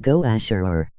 Go Asher.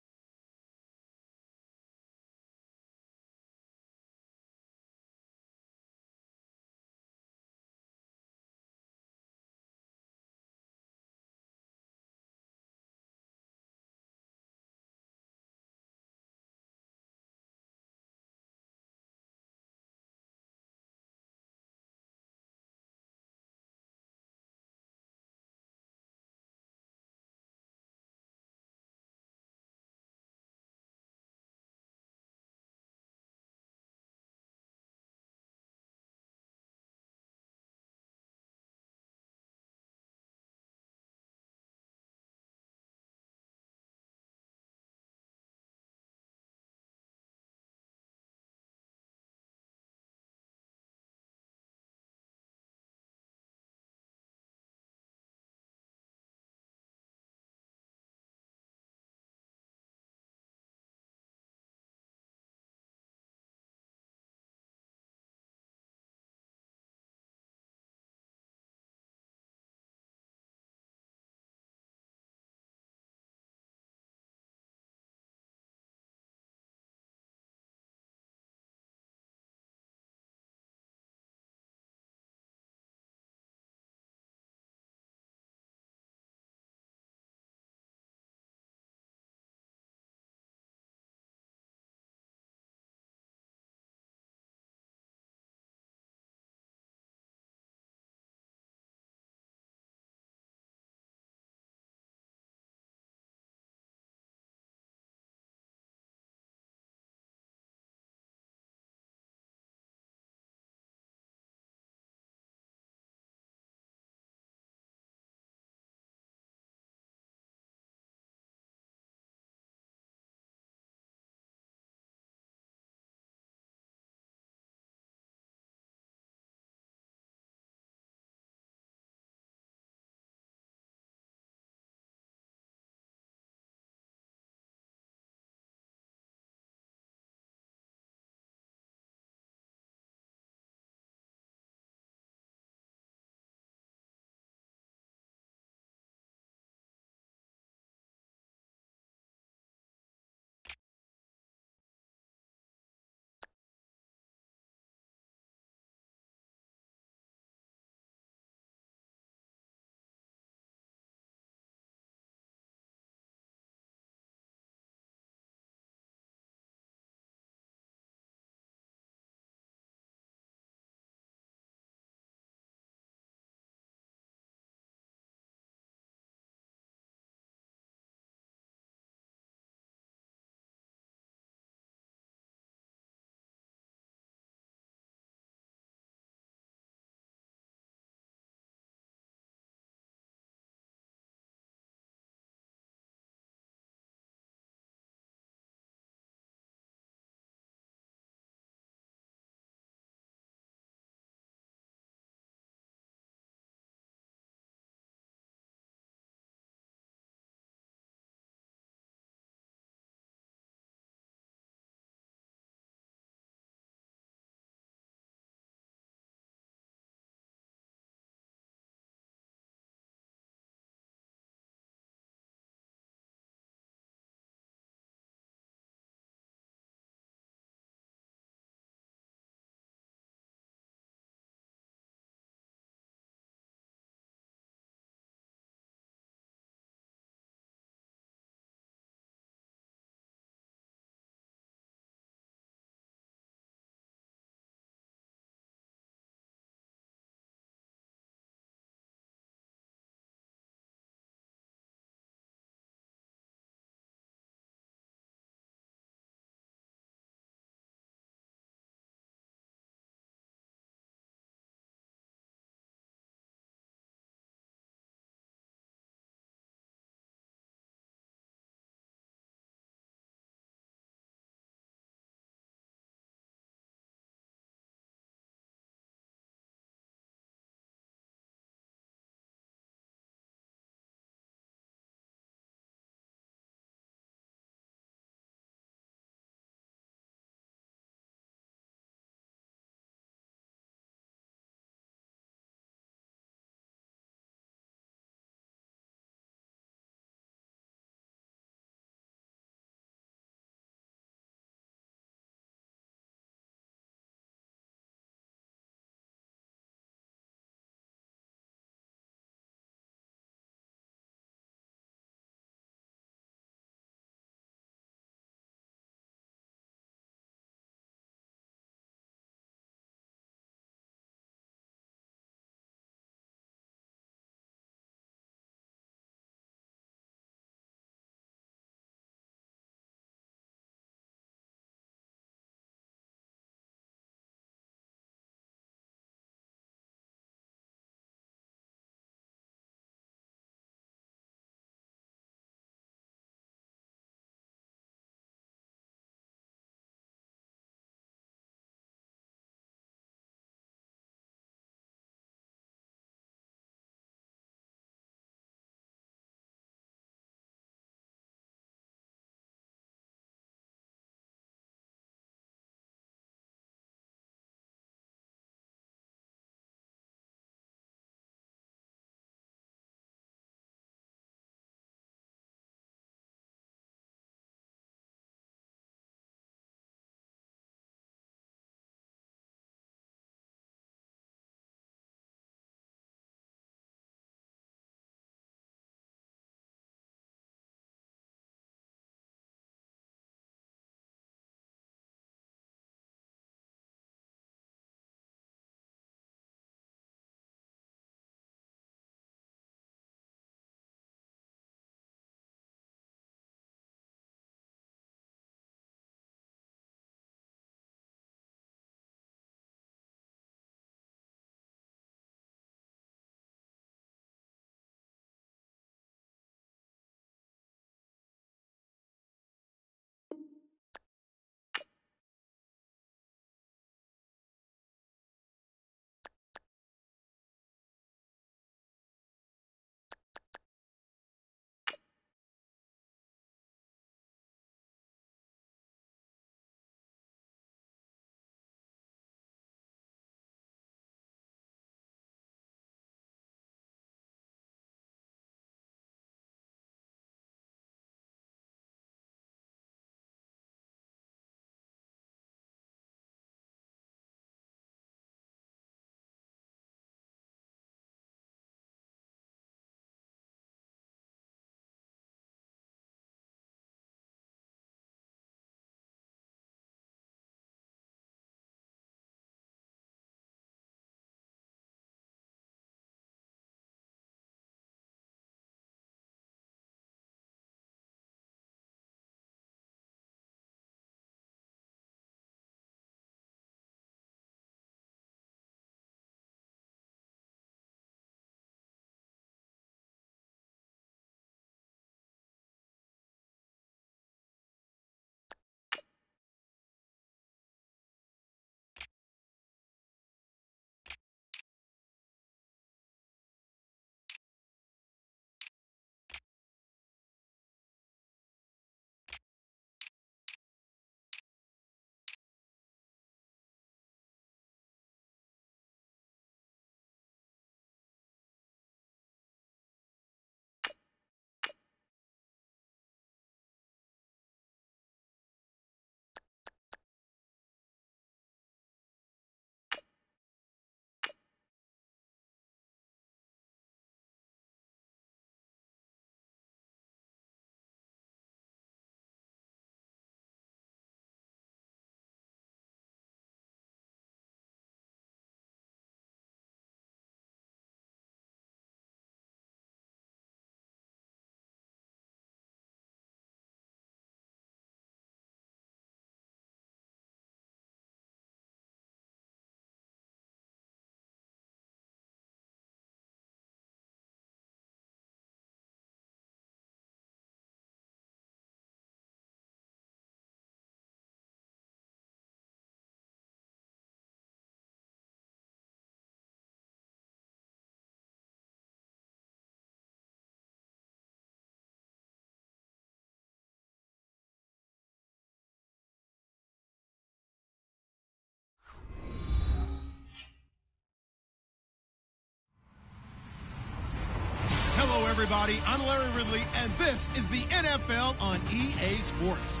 everybody. I'm Larry Ridley, and this is the NFL on EA Sports.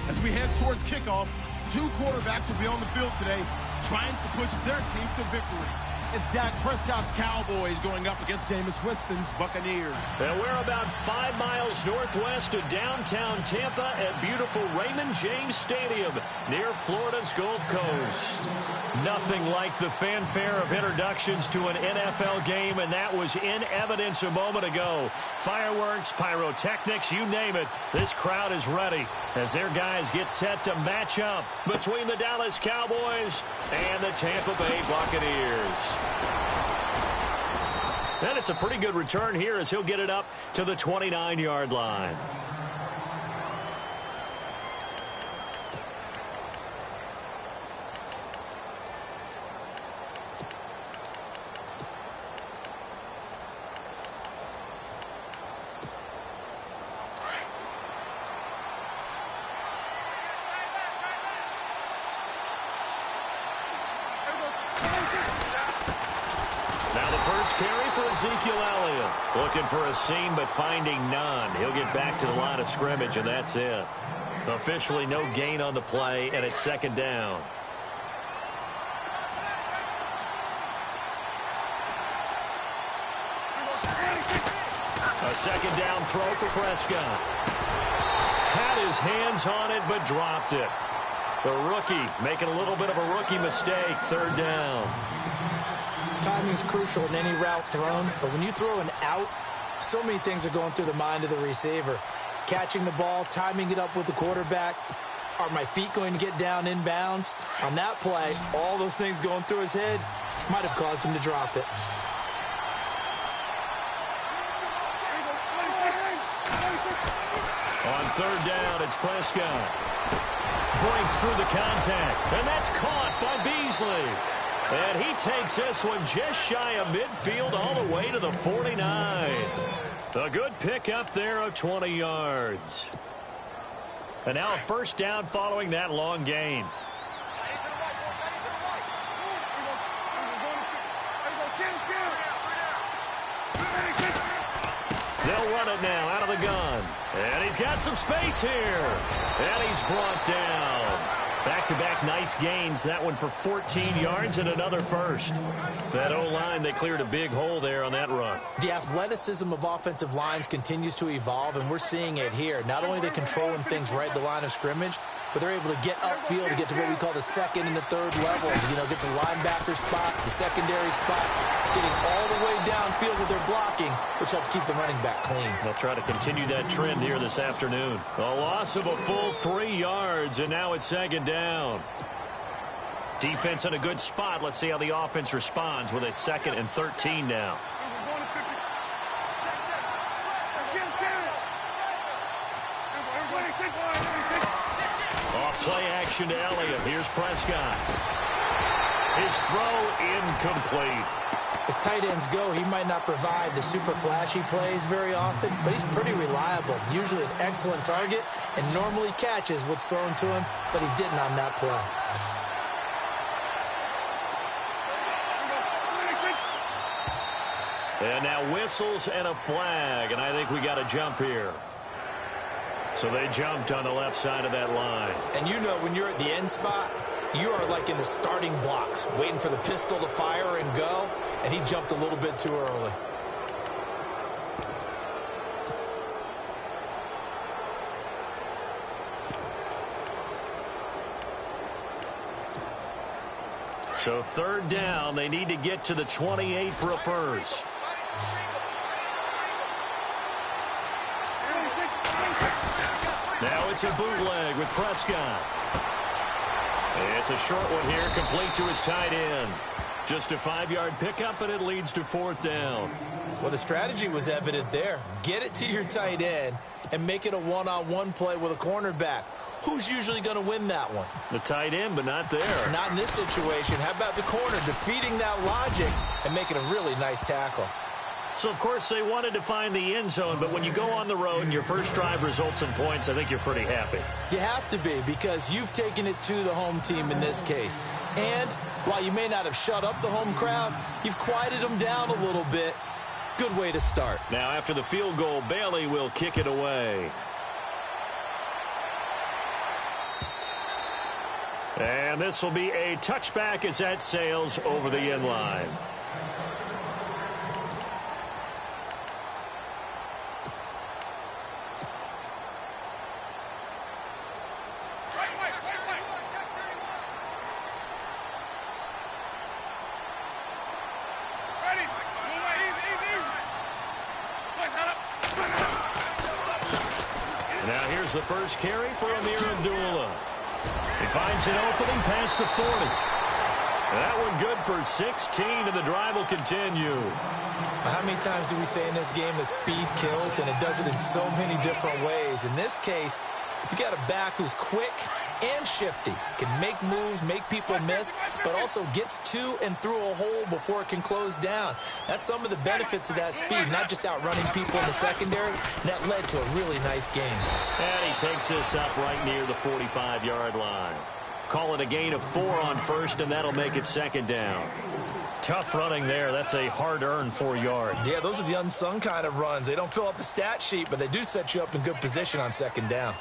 As we head towards kickoff, two quarterbacks will be on the field today trying to push their team to victory. It's Dak Prescott's Cowboys going up against Jameis Winston's Buccaneers. And we're about 5 miles northwest of downtown Tampa at beautiful Raymond James Stadium near Florida's Gulf Coast. Nothing like the fanfare of introductions to an NFL game, and that was in evidence a moment ago. Fireworks, pyrotechnics, you name it. This crowd is ready as their guys get set to match up between the Dallas Cowboys and the Tampa Bay Buccaneers. And it's a pretty good return here as he'll get it up to the 29-yard line. Carry for Ezekiel Elliott. Looking for a seam, but finding none. He'll get back to the line of scrimmage, and that's it. Officially no gain on the play, and it's second down. A second down throw for Prescott. Had his hands on it, but dropped it. The rookie making a little bit of a rookie mistake. Third down. Timing is crucial in any route thrown, but when you throw an out, so many things are going through the mind of the receiver. Catching the ball, timing it up with the quarterback. Are my feet going to get down inbounds? On that play, all those things going through his head might have caused him to drop it. On third down, it's Prescott. Breaks through the contact, and that's caught by Beasley. And he takes this one just shy of midfield all the way to the 49. A good pickup there of 20 yards. And now a first down following that long gain. They'll run it now out of the gun. And he's got some space here. And he's brought down. Back-to-back nice gains. That one for 14 yards and another first. That O-line, they cleared a big hole there on that run. The athleticism of offensive lines continues to evolve, and we're seeing it here. Not only are they controlling things right at the line of scrimmage, but they're able to get upfield to get to what we call the second and the third levels. You know, get to the linebacker spot, the secondary spot, getting all the way downfield with their blocking, which helps keep the running back clean. They'll try to continue that trend here this afternoon. A loss of a full 3 yards, and now it's second down. Defense in a good spot. Let's see how the offense responds with a 2nd and 13 now. Off play action to Elliott. Here's Prescott. His throw incomplete. As tight ends go, he might not provide the super flashy plays very often, but he's pretty reliable. Usually an excellent target and normally catches what's thrown to him, but he didn't on that play. And now whistles and a flag, and I think we got a jump here. So they jumped on the left side of that line. And you know when you're at the end spot, you are like in the starting blocks, waiting for the pistol to fire and go, and he jumped a little bit too early. So third down, they need to get to the 28 for a first. Now it's a bootleg with Prescott. It's a short one here, complete to his tight end. Just a 5-yard pickup, and it leads to fourth down. Well, the strategy was evident there. Get it to your tight end and make it a one-on-one play with a cornerback. Who's usually going to win that one? The tight end, but not there. Not in this situation. How about the corner defeating that logic and making a really nice tackle? So, of course, they wanted to find the end zone, but when you go on the road and your first drive results in points, I think you're pretty happy. You have to be, because you've taken it to the home team in this case. And while you may not have shut up the home crowd, you've quieted them down a little bit. good way to start. Now, after the field goal, Bailey will kick it away. And this will be a touchback as that sails over the end line. Now here's the first carry for Amir Abdullah. He finds an opening past the 40. That one good for 16, and the drive will continue. How many times do we say in this game that speed kills, and it does it in so many different ways? In this case, you got a back who's quick and shifty, can make moves, make people miss, but also gets to and through a hole before it can close down. That's some of the benefits of that speed, not just outrunning people in the secondary. That led to a really nice game. And he takes this up right near the 45-yard line. Call it a gain of 4 on first, and that'll make it second down. Tough running there. That's a hard-earned 4 yards. Yeah, those are the unsung kind of runs. They don't fill up the stat sheet, but they do set you up in good position on second down.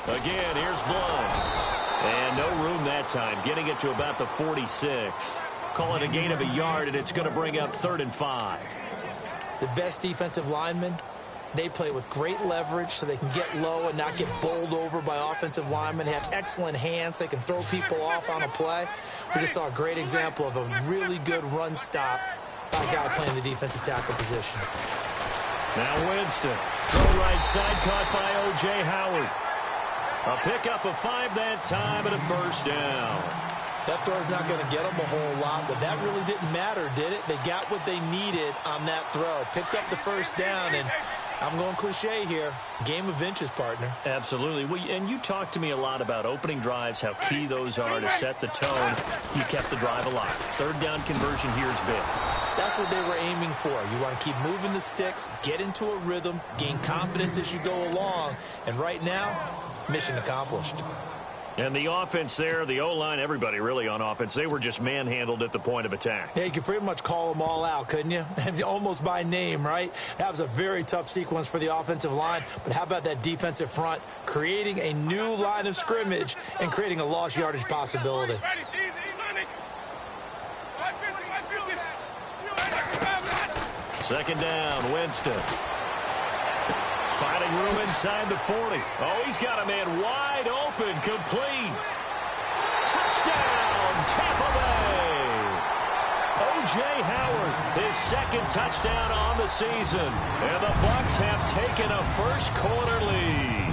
Again, here's Blunt. And no room that time, getting it to about the 46. Call it a gain of a yard, and it's going to bring up 3rd and 5. The best defensive linemen, they play with great leverage so they can get low and not get bowled over by offensive linemen. They have excellent hands. They can throw people off on a play. We just saw a great example of a really good run stop by a guy playing the defensive tackle position. Now Winston. Throw right side, caught by O.J. Howard. A pickup of 5 that time and a first down. That throw's not going to get them a whole lot, but that really didn't matter, did it? They got what they needed on that throw. Picked up the first down, and I'm going cliche here. Game of inches, partner. Absolutely. Well, and you talked to me a lot about opening drives, how key those are to set the tone. You kept the drive alive. 3rd down conversion here is big. That's what they were aiming for. You want to keep moving the sticks, get into a rhythm, gain confidence as you go along. And right now, mission accomplished. And the offense there, the O-line, everybody really on offense, they were just manhandled at the point of attack. Yeah, you could pretty much call them all out, couldn't you? Almost by name, right? That was a very tough sequence for the offensive line. But how about that defensive front creating a new line of scrimmage and creating a lost yardage possibility? Second down, Winston. Finding room inside the 40. Oh, he's got a man wide open, complete. Touchdown, Tampa Bay. O.J. Howard, his 2nd touchdown on the season. And the Bucs have taken a first-quarter lead.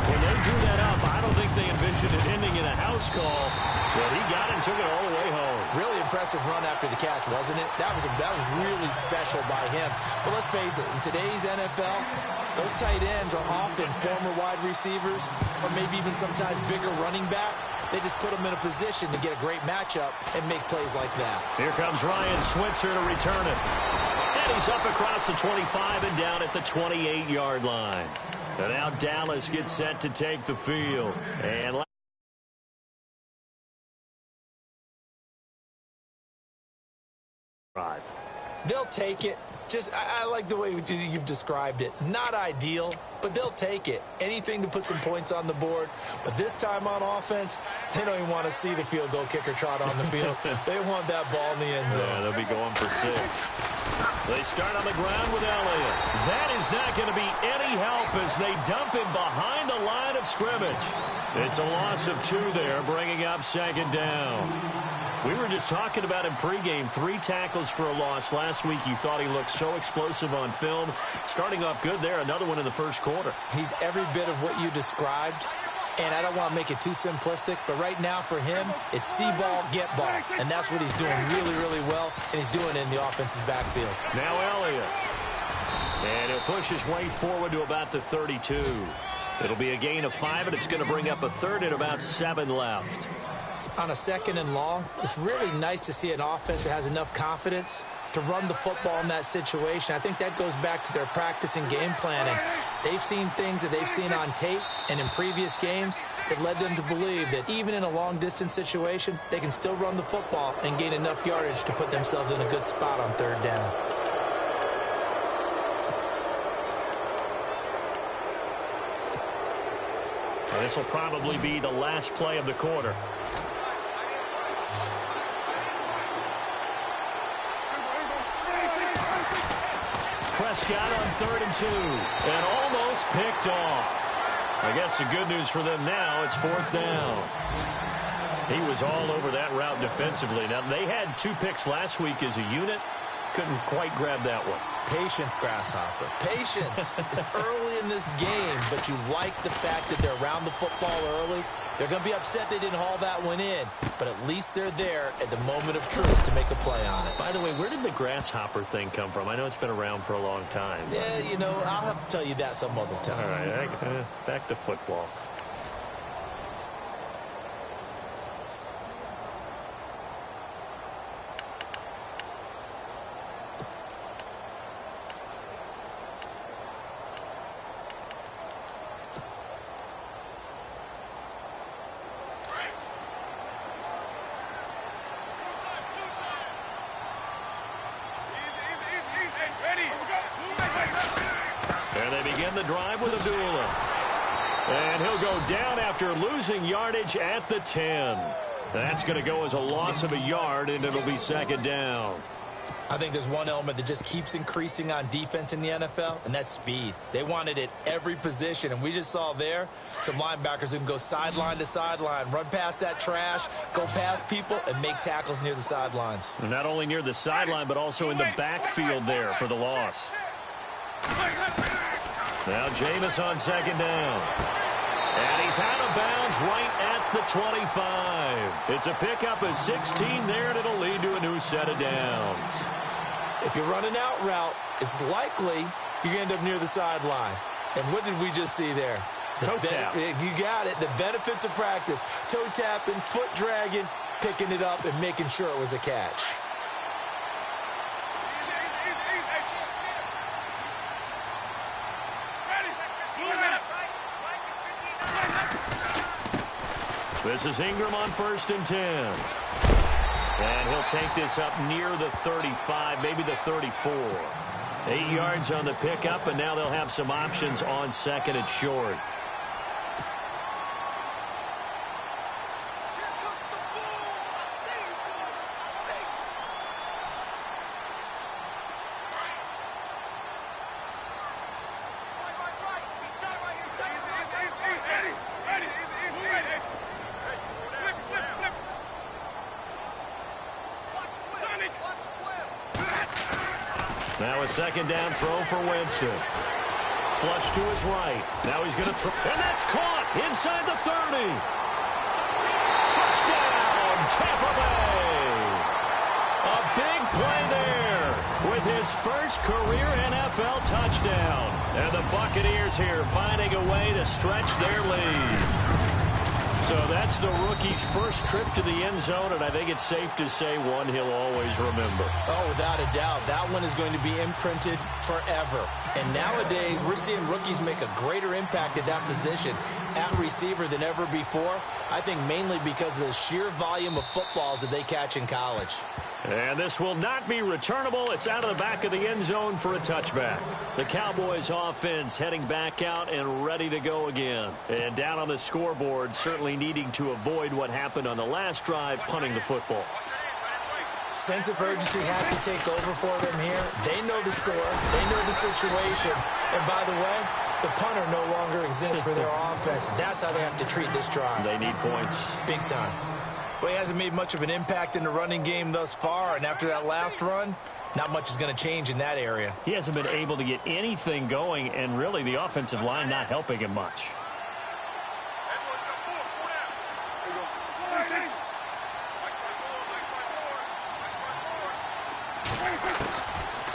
When they drew that up, I don't think they envisioned it ending in a house call. But he got it and took it all the way home. Really impressive run after the catch, wasn't it? That was really special by him. But let's face it, in today's NFL, those tight ends are often former wide receivers or maybe even sometimes bigger running backs. They just put them in a position to get a great matchup and make plays like that. Here comes Ryan Switzer to return it. And he's up across the 25 and down at the 28-yard line. And now Dallas gets set to take the field. And they'll take it. I like the way you've described it. Not ideal, but they'll take it. Anything to put some points on the board. But this time on offense, they don't even want to see the field goal kicker trot on the field. They want that ball in the end zone. Yeah, they'll be going for 6. They start on the ground with Elliott. That is not going to be any help as they dump him behind the line of scrimmage. It's a loss of 2 there, bringing up second down. We were just talking about him pregame. 3 tackles for a loss. Last week you thought he looked so explosive on film. Starting off good there. Another one in the first quarter. He's every bit of what you described. And I don't want to make it too simplistic, but right now for him, it's see ball, get ball. And that's what he's doing really, really well, and he's doing it in the offense's backfield. Now Elliott. And he'll push his way forward to about the 32. It'll be a gain of 5, and it's going to bring up a 3rd and about 7 left. On a 2nd and long, it's really nice to see an offense that has enough confidence to run the football in that situation. I think that goes back to their practice and game planning. They've seen things that they've seen on tape and in previous games that led them to believe that even in a long-distance situation, they can still run the football and gain enough yardage to put themselves in a good spot on 3rd down. This will probably be the last play of the quarter. Prescott on 3rd and 2, and almost picked off. I guess the good news for them now, it's 4th down. He was all over that route defensively. Now, they had 2 picks last week as a unit. Couldn't quite grab that one. Patience, Grasshopper. Patience. It's early in this game, but you like the fact that they're around the football early. They're going to be upset they didn't haul that one in, but at least they're there at the moment of truth to make a play on it. By the way, where did the grasshopper thing come from? I know it's been around for a long time. Yeah, you know, I'll have to tell you that some other time. All right, back to football. The drive with Abdullah. And he'll go down after losing yardage at the 10. That's going to go as a loss of a yard, and it'll be 2nd down. I think there's one element that just keeps increasing on defense in the NFL, and that's speed. They want it at every position, and we just saw there some linebackers who can go sideline to sideline, run past that trash, go past people, and make tackles near the sidelines. And not only near the sideline, but also in the backfield there for the loss. Now Jameis on 2nd down. And he's out of bounds right at the 25. It's a pickup of 16 there, and it'll lead to a new set of downs. If you run an out route, it's likely you're going to end up near the sideline. And what did we just see there? Toe tap. You got it. The benefits of practice. Toe tapping, foot dragging, picking it up, and making sure it was a catch. This is Ingram on 1st and 10. And he'll take this up near the 35, maybe the 34. 8 yards on the pickup, and now they'll have some options on 2nd and short. Now a 2nd down throw for Winston. Flush to his right. Now he's going to throw. And that's caught inside the 30. Touchdown, Tampa Bay. A big play there with his first career NFL touchdown. And the Buccaneers here finding a way to stretch their lead. So that's the rookie's first trip to the end zone, and I think it's safe to say one he'll always remember. Oh, without a doubt. That one is going to be imprinted forever. And nowadays, we're seeing rookies make a greater impact at that position at receiver than ever before. I think mainly because of the sheer volume of footballs that they catch in college. And this will not be returnable. It's out of the back of the end zone for a touchback. The Cowboys offense heading back out and ready to go again. And down on the scoreboard, certainly needing to avoid what happened on the last drive, punting the football. Sense of urgency has to take over for them here. They know the score. They know the situation. And by the way, the punter no longer exists for their offense. That's how they have to treat this drive. They need points. Big time. Well, he hasn't made much of an impact in the running game thus far, and after that last run, not much is going to change in that area. He hasn't been able to get anything going, and really the offensive line not helping him much.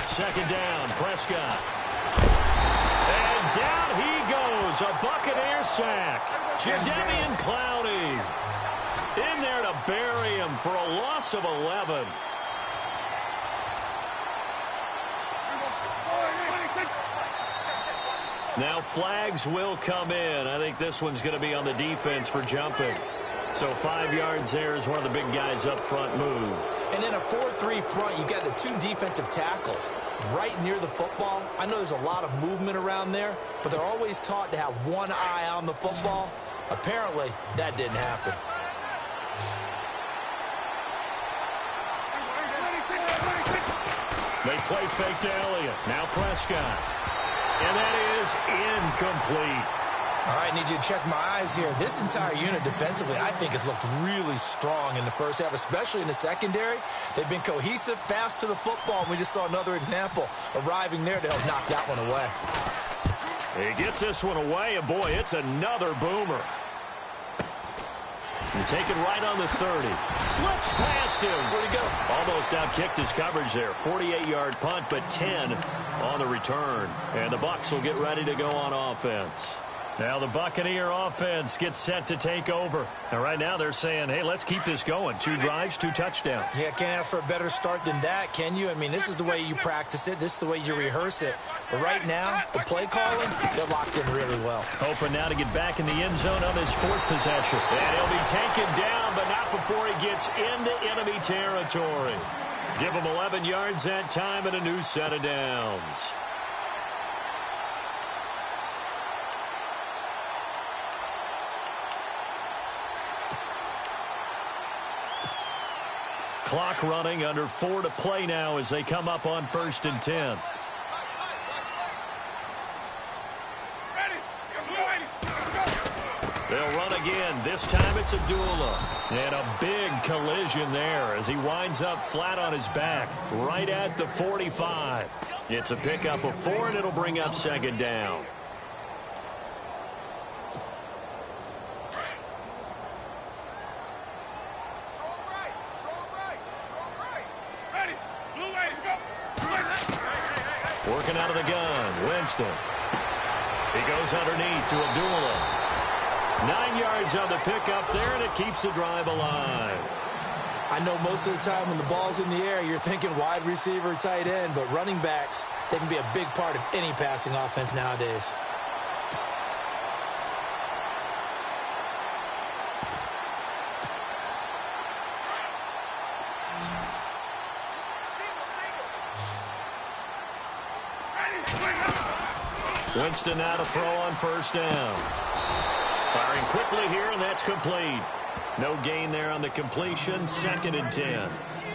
Second down, Prescott. And down he goes, a Buccaneer sack. Jadeveon Clowney. In there to bury him for a loss of 11. Now flags will come in. I think this one's going to be on the defense for jumping. So 5 yards there as one of the big guys up front moved. And in a 4-3 front, you got the 2 defensive tackles right near the football. I know there's a lot of movement around there, but they're always taught to have one eye on the football. Apparently, that didn't happen. They play fake to Elliott. Now Prescott. And that is incomplete. All right, I need you to check my eyes here. This entire unit defensively, I think, has looked really strong in the first half, especially in the secondary. They've been cohesive, fast to the football, and we just saw another example arriving there to help knock that one away. He gets this one away, and boy, it's another boomer. You take it right on the 30. Slips past him. Where'd he go? Almost outkicked his coverage there. 48-yard punt, but 10 on the return. And the Bucs will get ready to go on offense. Now the Buccaneer offense gets set to take over. And right now they're saying, hey, let's keep this going. 2 drives, 2 touchdowns. Yeah, can't ask for a better start than that, can you? I mean, this is the way you practice it. This is the way you rehearse it. But right now, the play calling, they're locked in really well. Hoping now to get back in the end zone on this 4th possession. And he'll be taken down, but not before he gets into enemy territory. Give him 11 yards that time and a new set of downs. Clock running, under 4 to play now as they come up on 1st and 10. They'll run again. This time it's Abdullah. And a big collision there as he winds up flat on his back right at the 45. It's a pickup of 4, and it'll bring up 2nd down. Working out of the gun, Winston. He goes underneath to Abdullah. 9 yards on the pickup there, and it keeps the drive alive. I know most of the time when the ball's in the air, you're thinking wide receiver, tight end, but running backs, they can be a big part of any passing offense nowadays. Winston now to throw on 1st down. Firing quickly here, and that's complete. No gain there on the completion. 2nd and 10.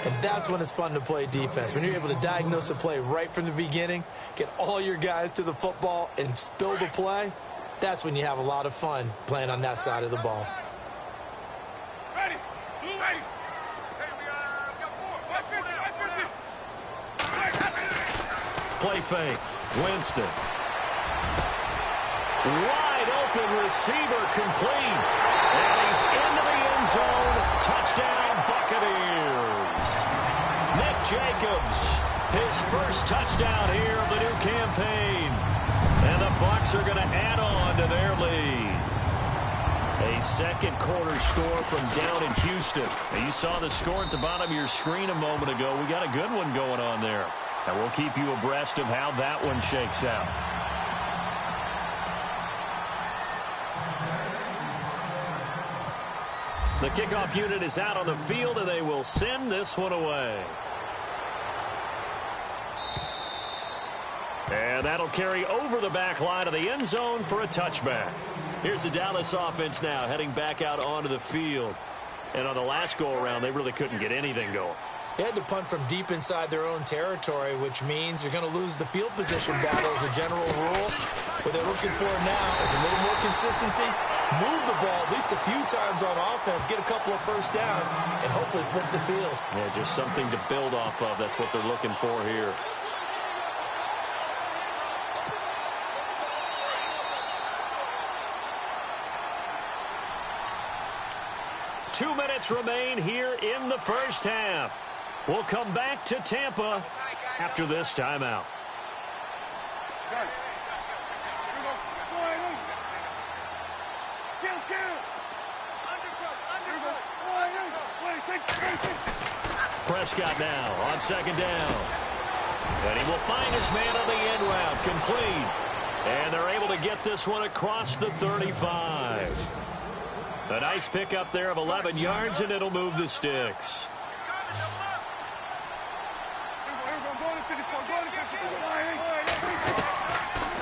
And that's when it's fun to play defense. When you're able to diagnose a play right from the beginning, get all your guys to the football, and spill the play, that's when you have a lot of fun playing on that side of the ball. Play fake. Winston. Wide open receiver complete. And he's into the end zone. Touchdown, Buccaneers. Nick Jacobs, his first touchdown here of the new campaign. And the Bucs are going to add on to their lead. A 2nd quarter score from down in Houston. And you saw the score at the bottom of your screen a moment ago. We got a good one going on there. And we'll keep you abreast of how that one shakes out. The kickoff unit is out on the field, and they will send this one away. And that'll carry over the back line of the end zone for a touchback. Here's the Dallas offense now heading back out onto the field. And on the last go-around, they really couldn't get anything going. They had to punt from deep inside their own territory, which means you're going to lose the field position battle as a general rule. What they're looking for now is a little more consistency, move the ball at least a few times on offense, get a couple of 1st downs, and hopefully flip the field. Yeah, just something to build off of. That's what they're looking for here. Two minutes remain here in the first half. We'll come back to Tampa after this timeout. Prescott now on second down. And he will find his man on the end route. Complete. And they're able to get this one across the 35. A nice pickup there of 11 yards, and it'll move the sticks.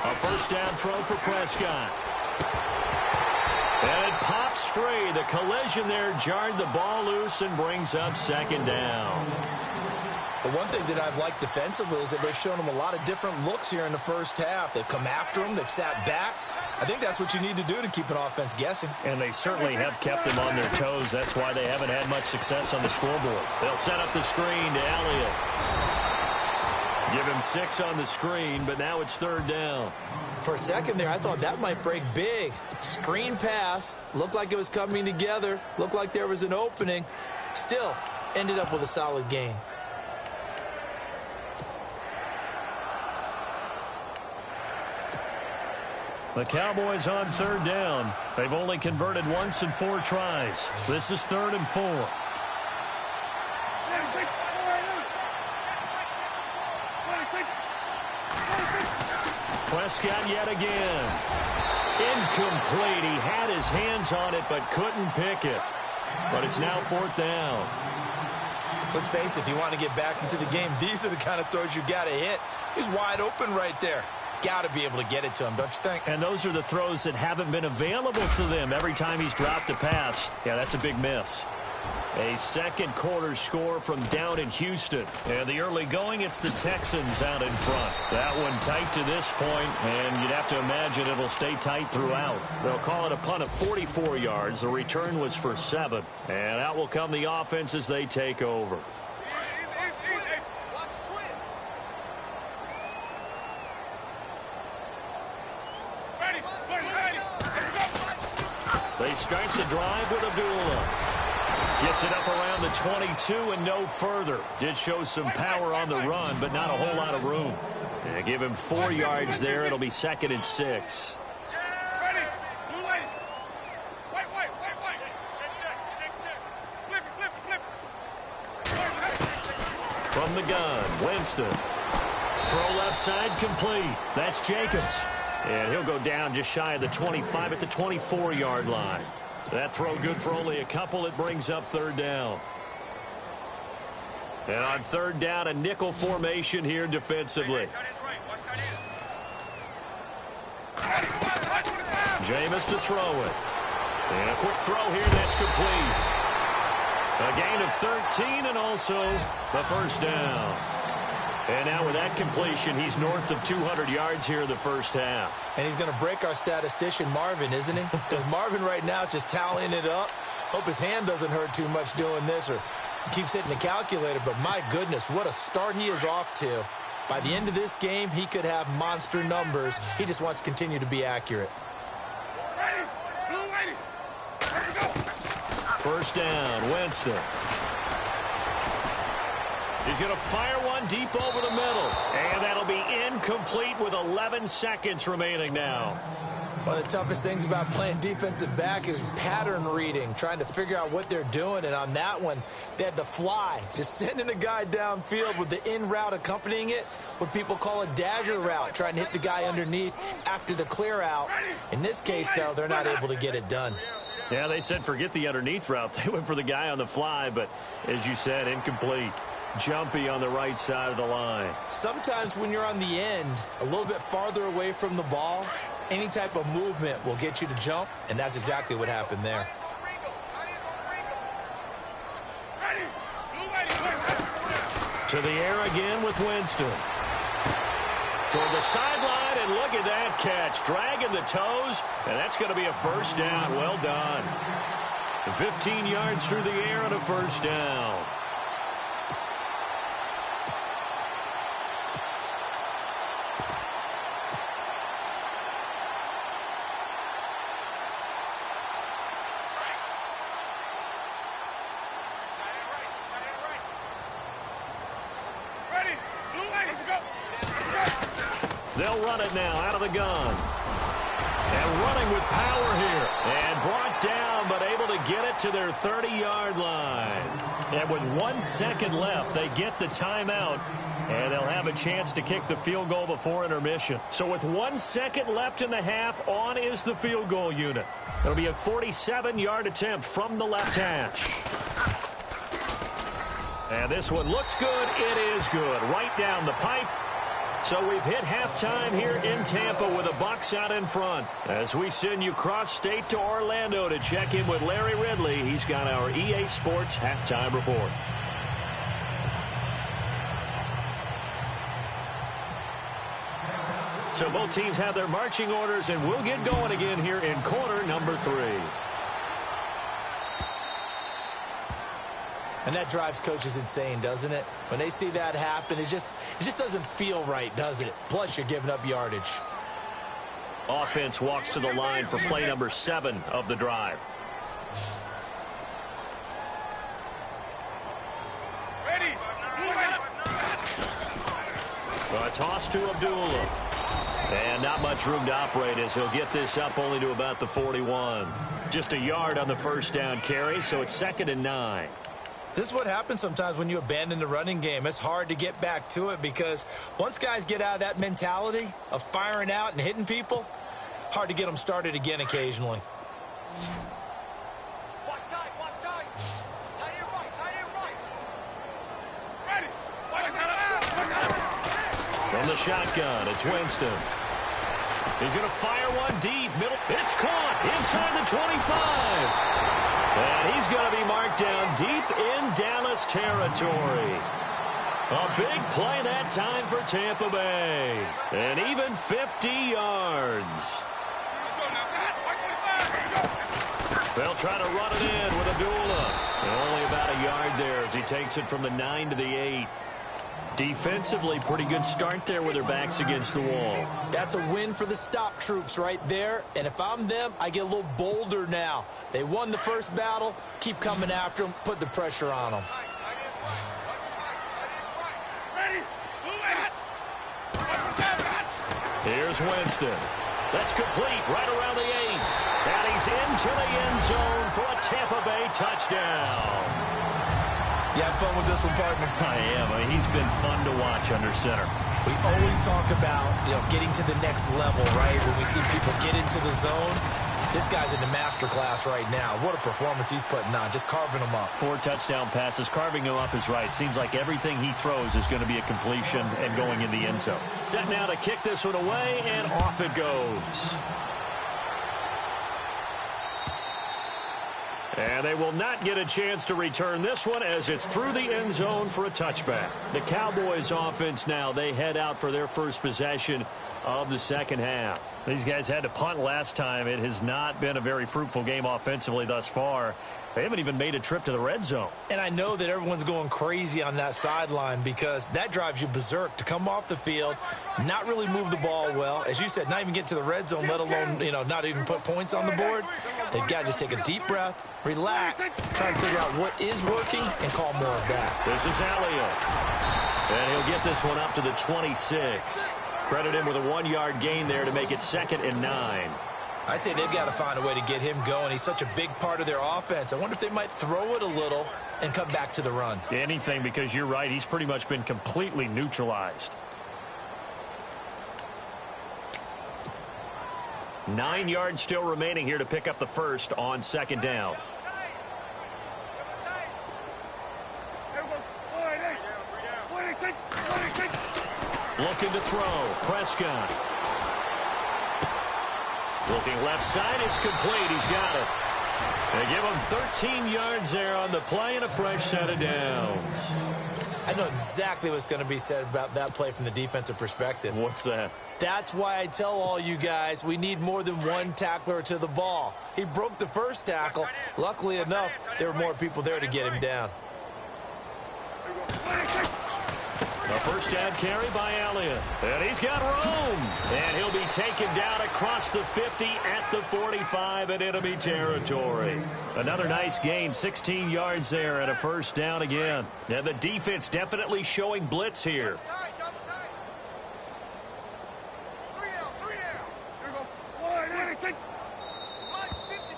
A first down throw for Prescott. And it pops free. The collision there jarred the ball loose and brings up second down. The one thing that I've liked defensively is that they've shown him a lot of different looks here in the first half. They've come after him. They've sat back. I think that's what you need to do to keep an offense guessing. And they certainly have kept them on their toes. That's why they haven't had much success on the scoreboard. They'll set up the screen to Elliott. Give him 6 on the screen, but now it's third down. For a second there, I thought that might break big. Screen pass. Looked like it was coming together. Looked like there was an opening. Still, ended up with a solid gain. The Cowboys on third down. They've only converted once in 4 tries. This is 3rd and 4. Prescott yet again. Incomplete. He had his hands on it but couldn't pick it. But it's now 4th down. Let's face it, if you want to get back into the game, these are the kind of throws you got to hit. He's wide open right there. Got to be able to get it to him, don't you think? And those are the throws that haven't been available to them every time he's dropped a pass. Yeah, that's a big miss. A second quarter score from down in Houston. And the early going, it's the Texans out in front. That one tight to this point, and you'd have to imagine it'll stay tight throughout. They'll call it a punt of 44 yards. The return was for 7. And out will come the offense as they take over. They start the drive with Abdullah. Gets it up around the 22 and no further. Did show some power on the run, but not a whole lot of room. They give him 4 yards there. It'll be 2nd and 6. From the gun, Winston. Throw left side complete. That's Jacobs. And he'll go down just shy of the 25 at the 24-yard line. That throw good for only a couple. It brings up third down. And on third down, a nickel formation here defensively. Jameis to throw it. And a quick throw here. That's complete. A gain of 13 and also the first down. And now with that completion, he's north of 200 yards here in the first half. And he's going to break our statistician, Marvin, isn't he? Because Marvin right now is just tallying it up. Hope his hand doesn't hurt too much doing this or keeps hitting the calculator. But my goodness, what a start he is off to. By the end of this game, he could have monster numbers. He just wants to continue to be accurate. First down, Winston. He's going to fire one deep over the middle. And that'll be incomplete with 11 seconds remaining now. One of the toughest things about playing defensive back is pattern reading, trying to figure out what they're doing. And on that one, they had the fly, just sending a guy downfield with the in route accompanying it, what people call a dagger route, trying to hit the guy underneath after the clear out. In this case, though, they're not able to get it done. Yeah, they said forget the underneath route. They went for the guy on the fly, but as you said, incomplete. Jumpy on the right side of the line. Sometimes when you're on the end, a little bit farther away from the ball, any type of movement will get you to jump, and that's exactly what happened there. To the air again with Winston. Toward the sideline, and look at that catch. Dragging the toes, and that's going to be a first down. Well done. 15 yards through the air and a first down. They'll run it now out of the gun. And running with power here. And brought down, but able to to get it to their 30-yard line. And with 1 second left, they get the timeout, and they'll have a chance to kick the field goal before intermission. So with 1 second left in the half, on is the field goal unit. It'll be a 47-yard attempt from the left hash. And this one looks good. It is good. Right down the pipe. So we've hit halftime here in Tampa with the Bucs out in front. As we send you cross-state to Orlando to check in with Larry Ridley. He's got our EA Sports halftime report. So both teams have their marching orders, and we'll get going again here in quarter number 3. And that drives coaches insane, doesn't it? When they see that happen, it just doesn't feel right, does it? Plus, you're giving up yardage. Offense walks to the line for play number 7 of the drive. Ready. A toss to Abdullah. And not much room to operate as he'll get this up only to about the 41. Just a yard on the first down carry, so it's 2nd and 9. This is what happens sometimes when you abandon the running game. It's hard to get back to it because once guys get out of that mentality of firing out and hitting people, hard to get them started again occasionally. Watch tight. Tight it right. Ready. From the shotgun, it's Winston. He's going to fire one deep. Middle. It's caught inside the 25. And he's going to be marked down deep in Dallas territory. A big play that time for Tampa Bay. And even 50 yards. They'll try to run it in with Abdullah. Only about a yard there as he takes it from the 9 to the 8. Defensively, pretty good start there with their backs against the wall. That's a win for the stop troops right there. And if I'm them, I get a little bolder now. They won the first battle. Keep coming after them. Put the pressure on them. Here's Winston. That's complete right around the 8. And he's into the end zone for a Tampa Bay touchdown. You have fun with this one, partner? I am. He's been fun to watch under center. We always talk about, getting to the next level, right? When we see people get into the zone, this guy's in the master class right now. What a performance he's putting on, just carving them up. 4 touchdown passes. Carving him up is right. Seems like everything he throws is going to be a completion and going in the end zone. Set now to kick this one away, and off it goes. And they will not get a chance to return this one as it's through the end zone for a touchback. The Cowboys offense now, they head out for their first possession of the second half. These guys had to punt last time. It has not been a very fruitful game offensively thus far. They haven't even made a trip to the red zone. And I know that everyone's going crazy on that sideline because that drives you berserk to come off the field, not really move the ball well. As you said, not even get to the red zone, let alone, not even put points on the board. They've got to just take a deep breath, relax, try and figure out what is working, and call more of that. This is Elliott. And he'll get this one up to the 26. Credit him with a 1-yard gain there to make it 2nd and 9. I'd say they've got to find a way to get him going. He's such a big part of their offense. I wonder if they might throw it a little and come back to the run. Anything, because you're right. He's pretty much been completely neutralized. 9 yards still remaining here to pick up the first on 2nd down. Looking to throw. Prescott. Looking left side. It's complete. He's got it. They give him 13 yards there on the play and a fresh set of downs. I know exactly what's going to be said about that play from the defensive perspective. What's that? That's why I tell all you guys we need more than one tackler to the ball. He broke the first tackle. Luckily enough, there were more people there to get him down. A first down carry by Elliott. And he's got room. And he'll be taken down across the 50 at the 45 in enemy territory. Another nice gain, 16 yards there and a first down again. And the defense definitely showing blitz here.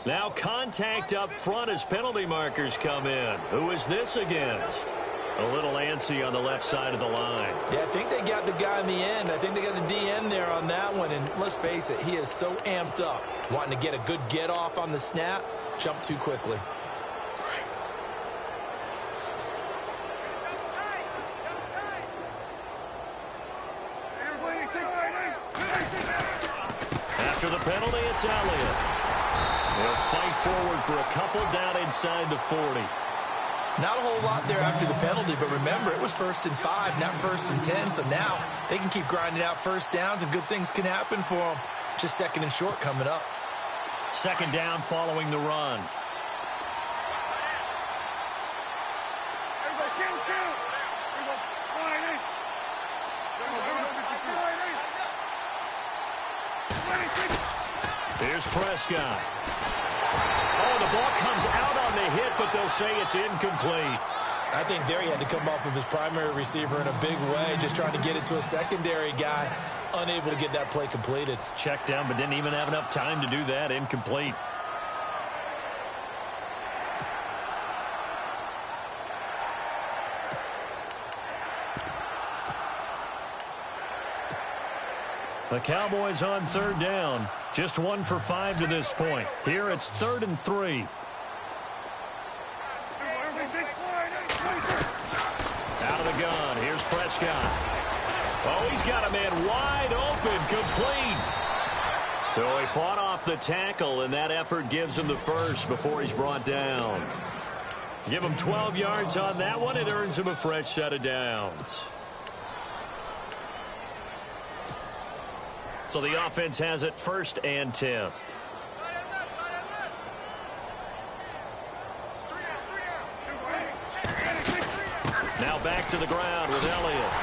Now contact up front as penalty markers come in. Who is this against? A little antsy on the left side of the line. Yeah, I think they got the guy in the end. I think they got the DN there on that one. And let's face it, he is so amped up. Wanting to get a good get off on the snap. Jump too quickly. After the penalty, it's Elliott. They'll fight forward for a couple down inside the 40. Not a whole lot there after the penalty, but remember, it was 1st and 5, not 1st and 10. So now they can keep grinding out first downs, and good things can happen for them. Just 2nd and short coming up. 2nd down following the run. Here's Prescott. Oh, the ball comes out on the hit, but they'll say it's incomplete. I think there he had to come off of his primary receiver in a big way, just trying to get it to a secondary guy, unable to get that play completed. Checked down, but didn't even have enough time to do that. Incomplete. The Cowboys on 3rd down. Just 1 for 5 to this point. Here it's 3rd and 3. Out of the gun. Here's Prescott. Oh, he's got a man wide open. Complete. So he fought off the tackle, and that effort gives him the first before he's brought down. Give him 12 yards on that one. It earns him a fresh set of downs. So the offense has it 1st and 10. Now back to the ground with Elliott.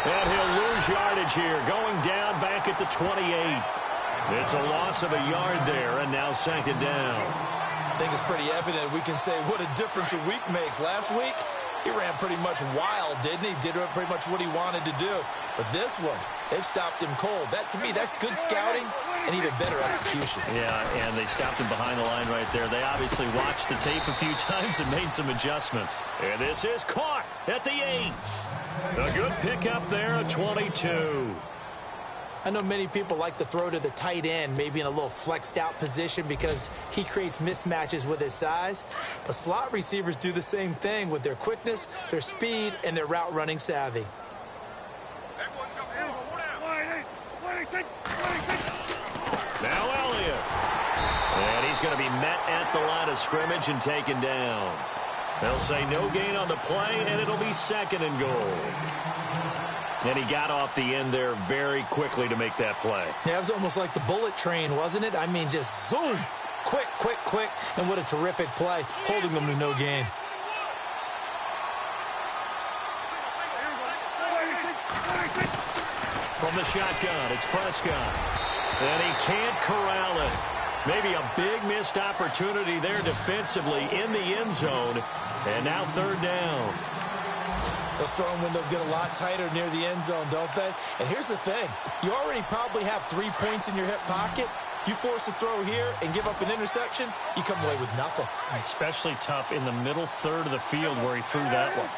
And he'll lose yardage here, going down back at the 28. It's a loss of a yard there, and now 2nd down. I think it's pretty evident. We can say what a difference a week makes. Last week, he ran pretty much wild, didn't he? Did pretty much what he wanted to do. But this one, they've stopped him cold. That, to me, that's good scouting and even better execution. Yeah, and they stopped him behind the line right there. They obviously watched the tape a few times and made some adjustments. And this is caught at the 8. A good pickup there at 22. I know many people like to throw to the tight end, maybe in a little flexed out position because he creates mismatches with his size. But slot receivers do the same thing with their quickness, their speed, and their route running savvy. Now Elliott. And he's going to be met at the line of scrimmage and taken down. They'll say no gain on the play, and it'll be 2nd and goal. And he got off the end there very quickly to make that play. Yeah, it was almost like the bullet train, wasn't it? I mean, just zoom. Quick, quick, quick. And what a terrific play, holding them to no gain. From the shotgun, it's Prescott. And he can't corral it. Maybe a big missed opportunity there defensively in the end zone. And now 3rd down. Those throwing windows get a lot tighter near the end zone, don't they? And here's the thing. You already probably have 3 points in your hip pocket. You force a throw here and give up an interception, you come away with nothing. Especially tough in the middle 3rd of the field where he threw that one.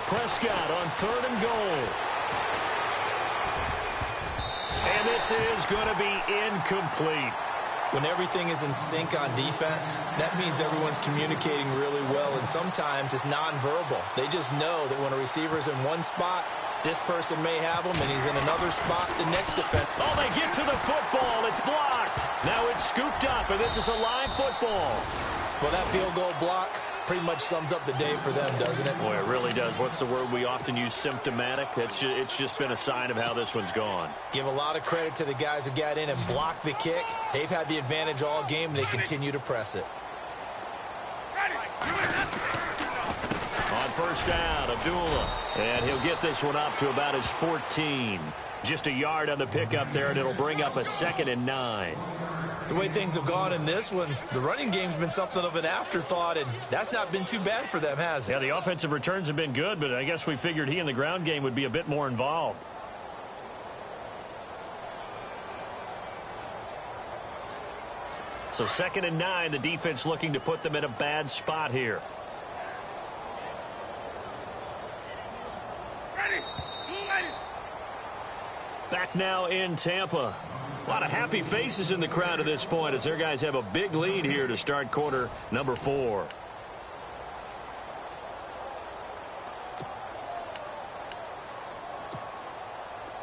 Prescott on 3rd and goal. And this is going to be incomplete. When everything is in sync on defense, that means everyone's communicating really well, and sometimes it's nonverbal. They just know that when a receiver's in one spot, this person may have him, and he's in another spot, the next defense. Oh, they get to the football. It's blocked. Now it's scooped up, and this is a live football. Well, that field goal block pretty much sums up the day for them, doesn't it? Boy, it really does. What's the word we often use? Symptomatic. It's just been a sign of how this one's gone. Give a lot of credit to the guys who got in and blocked the kick. They've had the advantage all game, and they continue to press it. On 1st down, Abdullah. And he'll get this one up to about his 14. Just a yard on the pickup there, and it'll bring up a 2nd and 9. The way things have gone in this one, the running game's been something of an afterthought, and that's not been too bad for them, has it? Yeah, the offensive returns have been good, but I guess we figured he in the ground game would be a bit more involved. So 2nd and 9, the defense looking to put them in a bad spot here. Back now in Tampa. A lot of happy faces in the crowd at this point as their guys have a big lead here to start quarter number 4.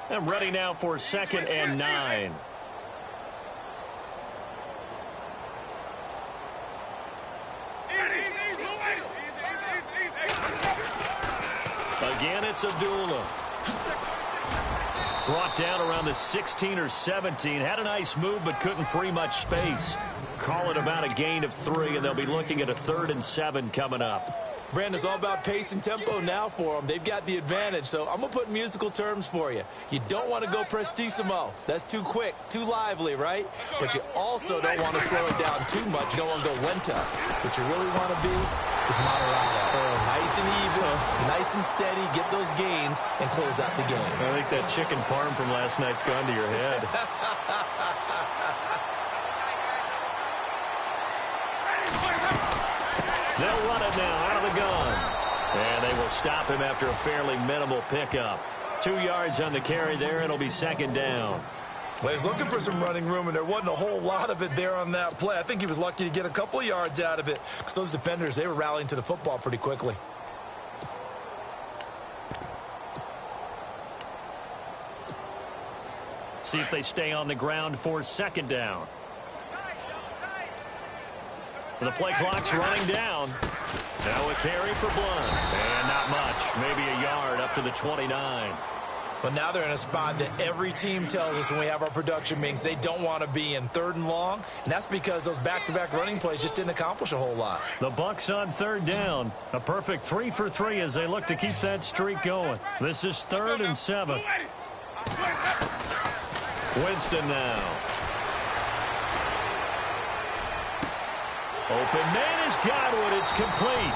And ready now for 2nd and 9. Again, it's Abdullah. Brought down around the 16 or 17. Had a nice move, but couldn't free much space. Call it about a gain of 3, and they'll be looking at a 3rd and 7 coming up. Brandon's all about pace and tempo now for them. They've got the advantage, so I'm going to put musical terms for you. You don't want to go prestissimo. That's too quick, too lively, right? But you also don't want to slow it down too much. You don't want to go lenta. What you really want to be is moderado. Nice and even, nice and steady, get those gains, and close out the game. I think that chicken parm from last night's gone to your head. They'll run it now out of the gun. And they will stop him after a fairly minimal pickup. 2 yards on the carry there. It'll be 2nd down. Well, he was looking for some running room, and there wasn't a whole lot of it there on that play. I think he was lucky to get a couple of yards out of it because those defenders, they were rallying to the football pretty quickly. See if they stay on the ground for 2nd down. The play clock's running down. Now a carry for Blunt. And not much. Maybe a yard up to the 29. But now they're in a spot that every team tells us when we have our production meetings they don't want to be in, 3rd and long. And that's because those back-to-back running plays just didn't accomplish a whole lot. The Bucs on 3rd down. A perfect 3 for 3 as they look to keep that streak going. This is 3rd and 7. Winston now. Open man is Godwin. It's complete.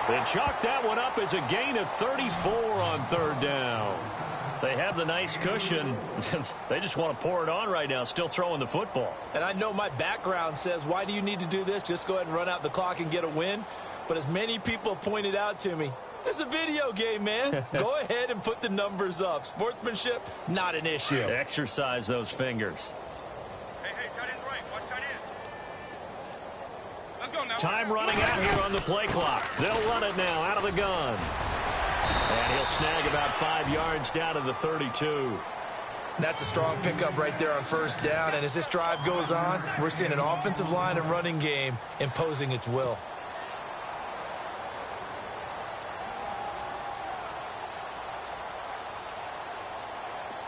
They chalk that one up as a gain of 34 on 3rd down. They have the nice cushion. They just want to pour it on right now, still throwing the football. And I know my background says, why do you need to do this? Just go ahead and run out the clock and get a win. But as many people have pointed out to me, this is a video game, man. Go ahead and put the numbers up. Sportsmanship, not an issue. Exercise those fingers. Time running out here on the play clock. They'll run it now out of the gun. And he'll snag about 5 yards down to the 32. That's a strong pickup right there on 1st down. And as this drive goes on, we're seeing an offensive line and running game imposing its will.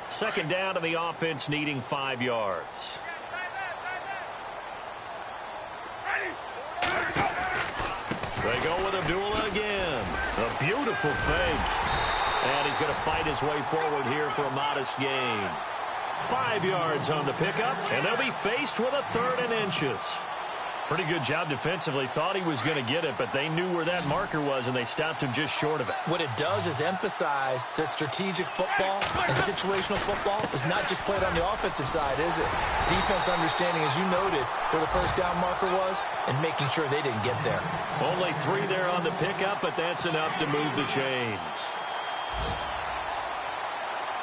Second down to the offense, needing 5 yards. They go with Abdullah again. A beautiful fake. And he's going to fight his way forward here for a modest gain. 5 yards on the pickup, and they'll be faced with a 3rd and inches. Pretty good job defensively. Thought he was going to get it, but they knew where that marker was, and they stopped him just short of it. What it does is emphasize that strategic football and situational football is not just played on the offensive side, is it? Defense understanding, as you noted, where the 1st down marker was and making sure they didn't get there. Only 3 there on the pickup, but that's enough to move the chains.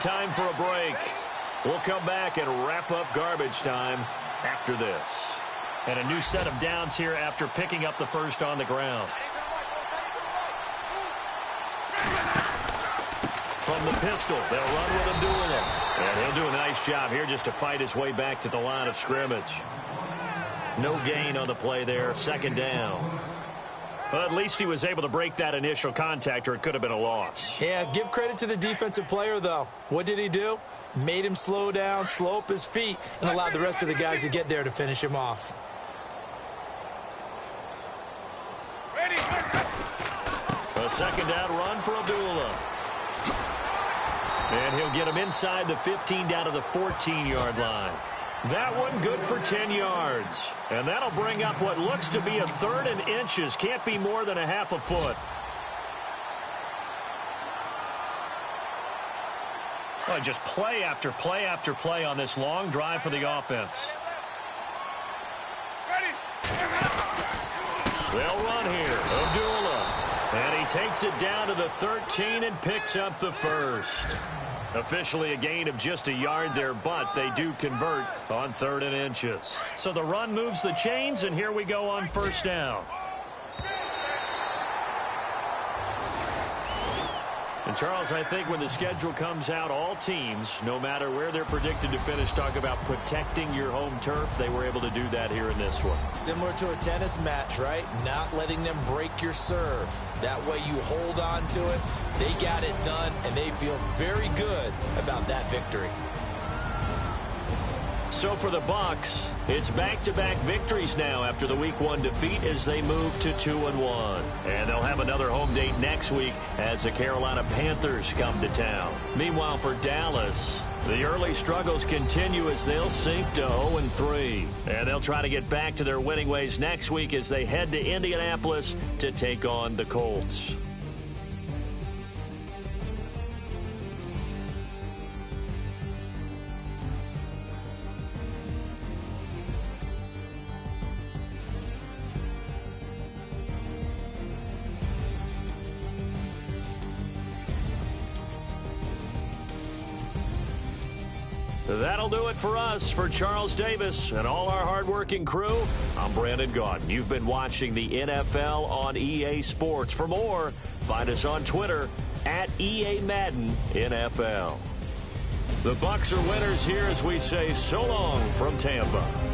Time for a break. We'll come back and wrap up garbage time after this. And a new set of downs here after picking up the 1st on the ground. From the pistol, they'll run with Abdullah. And he'll do a nice job here just to fight his way back to the line of scrimmage. No gain on the play there, 2nd down. Well, at least he was able to break that initial contact, or it could have been a loss. Yeah, give credit to the defensive player, though. What did he do? Made him slow down, slow up his feet, and allowed the rest of the guys to get there to finish him off. A 2nd down run for Abdullah. And he'll get him inside the 15 down to the 14-yard line. That one good for 10 yards. And that'll bring up what looks to be a 3rd and inches. Can't be more than a half a foot. Well, just play after play after play on this long drive for the offense. takes it down to the 13 and picks up the first. Officially a gain of just a yard there, but they do convert on 3rd and inches. So the run moves the chains, and here we go on 1st down. And, Charles, I think when the schedule comes out, all teams, no matter where they're predicted to finish, talk about protecting your home turf. They were able to do that here in this one. Similar to a tennis match, right? Not letting them break your serve. That way you hold on to it. They got it done, and they feel very good about that victory. So for the Bucs, it's back-to-back victories now after the Week 1 defeat as they move to 2-1. And they'll have another home date next week as the Carolina Panthers come to town. Meanwhile, for Dallas, the early struggles continue as they'll sink to 0-3. And they'll try to get back to their winning ways next week as they head to Indianapolis to take on the Colts. That'll do it for us. For Charles Davis and all our hardworking crew, I'm Brandon Gaudin. You've been watching the NFL on EA Sports. For more, find us on Twitter at EA Madden NFL. The Bucs are winners here as we say so long from Tampa.